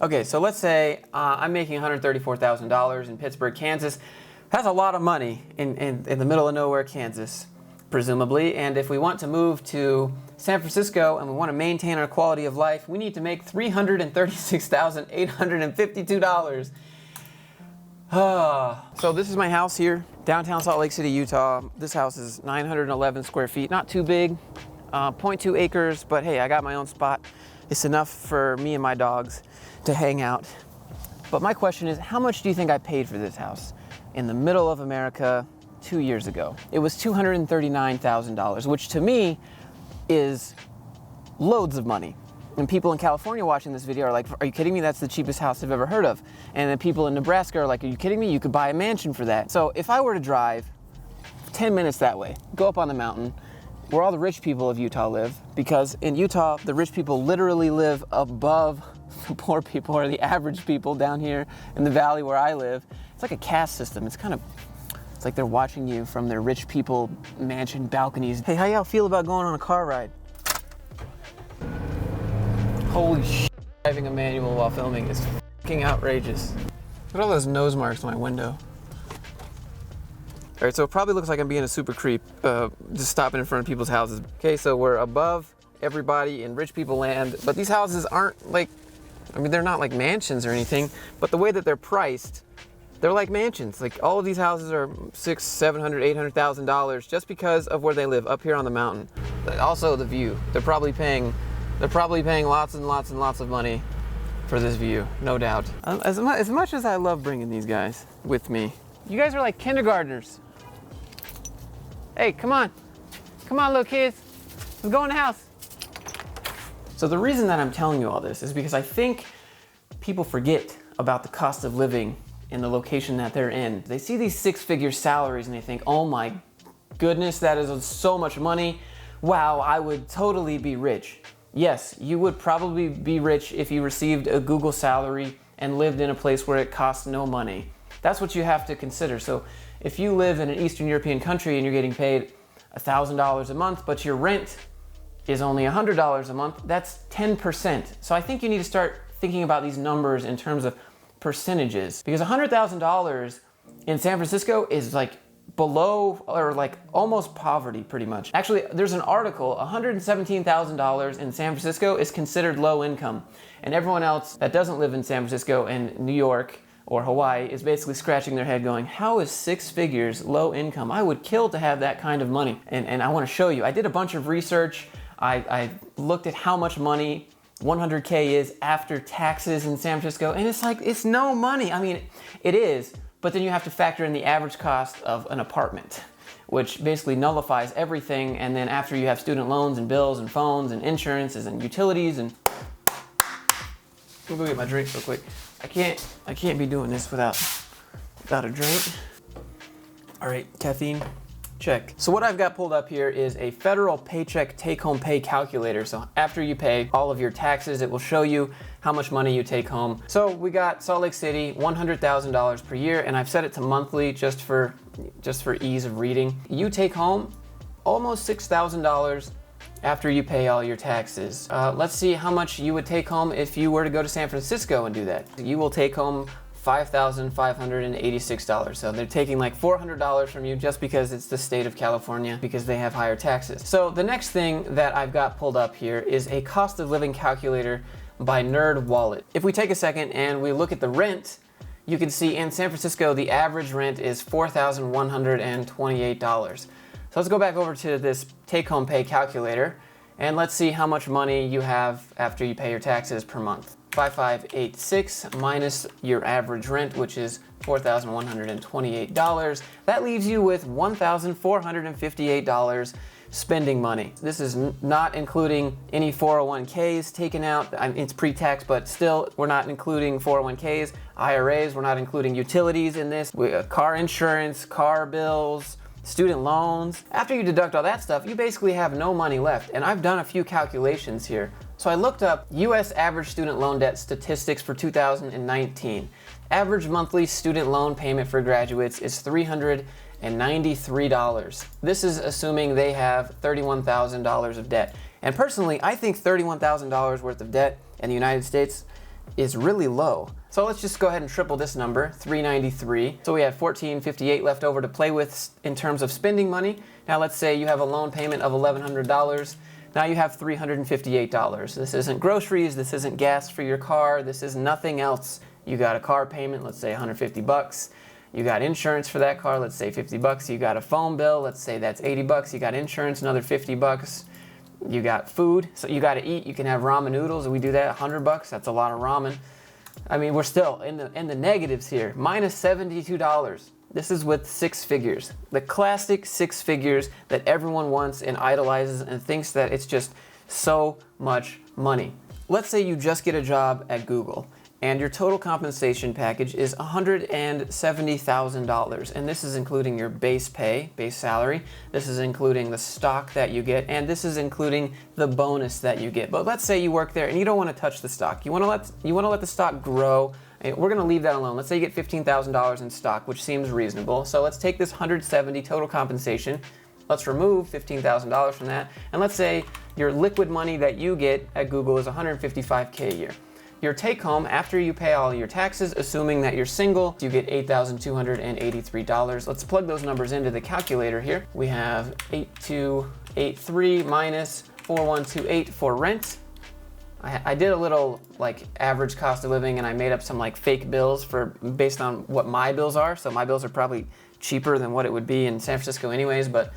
Okay, so let's say I'm making $134,000 in Pittsburgh, Kansas. That's a lot of money in the middle of nowhere, Kansas, presumably. And if we want to move to San Francisco and we want to maintain our quality of life, we need to make $336,852. So this is my house here, downtown Salt Lake City, Utah. This house is 911 square feet, not too big, 0.2 acres, but hey, I got my own spot. It's enough for me and my dogs to hang out. But my question is, how much do you think I paid for this house in the middle of America 2 years ago? It was $239,000, which to me is loads of money. And people in California watching this video are like, are you kidding me? That's the cheapest house I've ever heard of. And then people in Nebraska are like, are you kidding me? You could buy a mansion for that. So if I were to drive 10 minutes that way, go up on the mountain where all the rich people of Utah live, because in Utah, the rich people literally live above the poor people or the average people down here in the valley where I live. It's like a caste system. It's like they're watching you from their rich people mansion balconies. Hey, how y'all feel about going on a car ride? Holy shit, driving a manual while filming is fucking outrageous. Look at all those nose marks on my window. All right, so it probably looks like I'm being a super creep, just stopping in front of people's houses. Okay, so we're above everybody in rich people land, but these houses aren't like, I mean, they're not like mansions or anything, but the way that they're priced, they're like mansions. Like all of these houses are $600,000, $700,000, $800,000 just because of where they live up here on the mountain. Also the view. They're probably paying lots and lots and lots of money for this view, no doubt. As much as I love bringing these guys with me, you guys are like kindergartners. Hey, come on little kids, let's go in the house. So the reason that I'm telling you all this is because I think people forget about the cost of living in the location that they're in. They see these six-figure salaries and they think, oh my goodness, that is so much money. Wow, I would totally be rich. Yes, you would probably be rich if you received a Google salary and lived in a place where it costs no money. That's what you have to consider. So if you live in an Eastern European country and you're getting paid $1,000 a month, but your rent is only $100 a month, that's 10%. So I think you need to start thinking about these numbers in terms of percentages, because $100,000 in San Francisco is like below or like almost poverty pretty much. Actually, there's an article, $117,000 in San Francisco is considered low income, and everyone else that doesn't live in San Francisco and New York or Hawaii is basically scratching their head going, how is 6 figures low income? I would kill to have that kind of money. And I want to show you. I did a bunch of research. I looked at how much money 100K is after taxes in San Francisco, and it's like, it's no money. I mean, it is, but then you have to factor in the average cost of an apartment, which basically nullifies everything. And then after you have student loans and bills and phones and insurances and utilities and... Let me go get my drink real quick. I can't be doing this without a drink. All right, caffeine, check. So what I've got pulled up here is a federal paycheck take-home pay calculator. So after you pay all of your taxes, it will show you how much money you take home. So we got Salt Lake City, $100,000 per year, and I've set it to monthly just for ease of reading. You take home almost $6,000 after you pay all your taxes. Let's see how much you would take home if you were to go to San Francisco and do that. You will take home $5,586. So they're taking like $400 from you just because it's the state of California, because they have higher taxes. So the next thing that I've got pulled up here is a cost of living calculator by NerdWallet. If we take a second and we look at the rent, you can see in San Francisco, the average rent is $4,128. So let's go back over to this take-home pay calculator and let's see how much money you have after you pay your taxes per month. 5586 minus your average rent, which is $4,128. That leaves you with $1,458 spending money. This is not including any 401ks taken out. It's pre-tax, but still, we're not including 401ks, IRAs, we're not including utilities in this, car insurance, car bills, student loans. After you deduct all that stuff, you basically have no money left. And I've done a few calculations here. So I looked up US average student loan debt statistics for 2019. Average monthly student loan payment for graduates is $393. This is assuming they have $31,000 of debt. And personally, I think $31,000 worth of debt in the United States is really low. So let's just go ahead and triple this number, 393. So we have 1458 left over to play with in terms of spending money. Now let's say you have a loan payment of $1,100. Now you have $358. This isn't groceries, this isn't gas for your car, this is nothing else. You got a car payment, let's say 150 bucks. You got insurance for that car, let's say 50 bucks. You got a phone bill, let's say that's 80 bucks. You got insurance, another 50 bucks. You got food, so you got to eat. You can have ramen noodles. We do that, 100 bucks. That's a lot of ramen. I mean, we're still in the negatives here. Minus $72. This is with six figures. The classic six figures that everyone wants and idolizes and thinks that it's just so much money. Let's say you just get a job at Google and your total compensation package is $170,000. And this is including your base pay, base salary. This is including the stock that you get, and this is including the bonus that you get. But let's say you work there and you don't want to touch the stock. You want to let the stock grow. We're going to leave that alone. Let's say you get $15,000 in stock, which seems reasonable. So let's take this 170 total compensation. Let's remove $15,000 from that. And let's say your liquid money that you get at Google is $155K a year. Your take home after you pay all your taxes, assuming that you're single, you get $8,283. Let's plug those numbers into the calculator here. We have 8283 minus 4128 for rent. I did a little like average cost of living and I made up some like fake bills based on what my bills are. So my bills are probably cheaper than what it would be in San Francisco anyways, but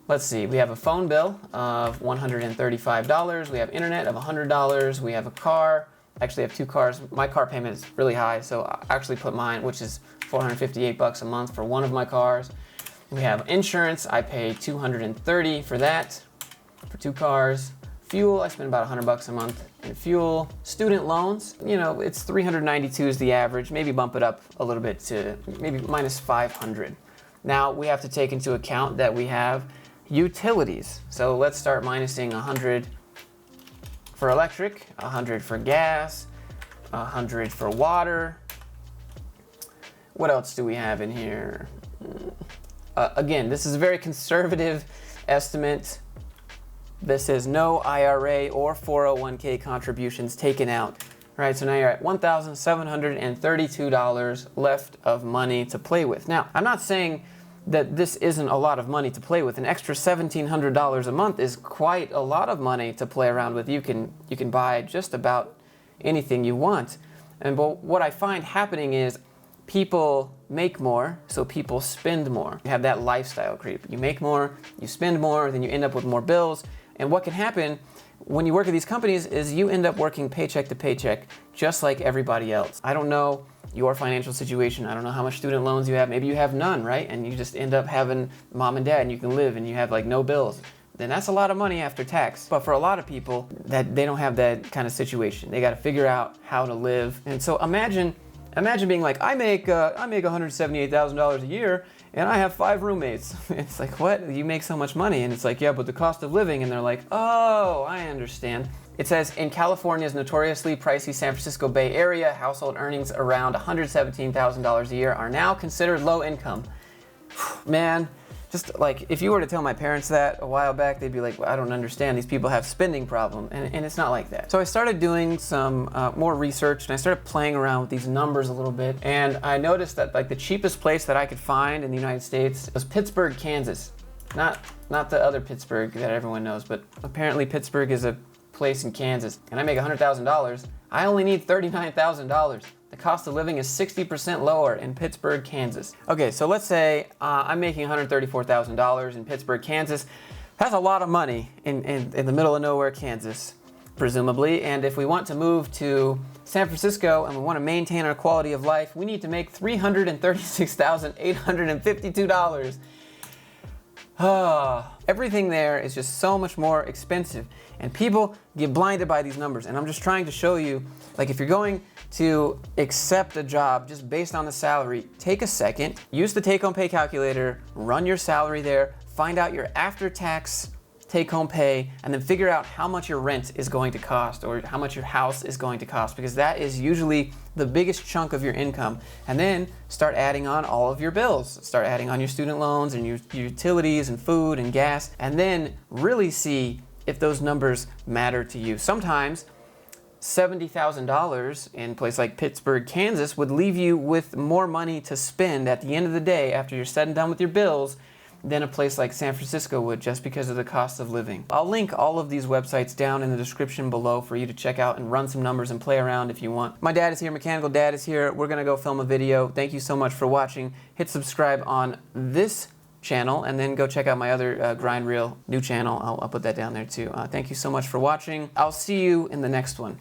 let's see. We have a phone bill of $135. We have internet of $100. We have a car. Actually, I have two cars. My car payment is really high, so I actually put mine, which is $458 a month for one of my cars. We have insurance. I pay $230 for that, for two cars. Fuel, I spend about $100 a month in fuel. Student loans, it's $392 is the average. Maybe bump it up a little bit to maybe minus $500. Now, we have to take into account that we have utilities. So let's start minusing $100 for electric, $100 for gas, $100 for water. What else do we have in here? Again, this is a very conservative estimate. This is no IRA or 401k contributions taken out. All right, so now you're at $1,732 left of money to play with. Now, I'm not saying that this isn't a lot of money to play with. An extra $1,700 a month is quite a lot of money to play around with. You can buy just about anything you want. And but what I find happening is people make more, so people spend more. You have that lifestyle creep. You make more, you spend more, then you end up with more bills. And what can happen when you work at these companies is you end up working paycheck to paycheck, just like everybody else. I don't know your financial situation. I don't know how much student loans you have. Maybe you have none, right? And you just end up having mom and dad and you can live and you have like no bills. Then that's a lot of money after tax. But for a lot of people, that they don't have that kind of situation. They got to figure out how to live. And so imagine being like, I make $178,000 a year and I have 5 roommates. It's like, what? You make so much money? And it's like, yeah, but the cost of living. And they're like, oh, I understand. It says, in California's notoriously pricey San Francisco Bay Area, household earnings around $117,000 a year are now considered low income. Man, just like, if you were to tell my parents that a while back, they'd be like, well, I don't understand. These people have spending problem. And it's not like that. So I started doing some more research and I started playing around with these numbers a little bit. And I noticed that like the cheapest place that I could find in the United States was Pittsburgh, Kansas. Not the other Pittsburgh that everyone knows, but apparently Pittsburgh is a place in Kansas. And I make $100,000. I only need $39,000. The cost of living is 60% lower in Pittsburgh, Kansas. Okay, so let's say I'm making $134,000 in Pittsburgh, Kansas. That's a lot of money in the middle of nowhere, Kansas, presumably. And if we want to move to San Francisco and we want to maintain our quality of life, we need to make $336,852. Everything there is just so much more expensive. And people get blinded by these numbers. And I'm just trying to show you, like if you're going to accept a job just based on the salary, take a second, use the take-home pay calculator, run your salary there, find out your after-tax take-home pay, and then figure out how much your rent is going to cost or how much your house is going to cost, because that is usually the biggest chunk of your income. And then start adding on all of your bills. Start adding on your student loans and your utilities and food and gas, and then really see if those numbers matter to you. Sometimes $70,000 in a place like Pittsburgh, Kansas would leave you with more money to spend at the end of the day after you're said and done with your bills than a place like San Francisco would, just because of the cost of living. I'll link all of these websites down in the description below for you to check out and run some numbers and play around if you want. My dad is here, Mechanical Dad is here. We're gonna go film a video. Thank you so much for watching. Hit subscribe on this channel and then go check out my other Grind Reel new channel. I'll put that down there too. Thank you so much for watching. I'll see you in the next one.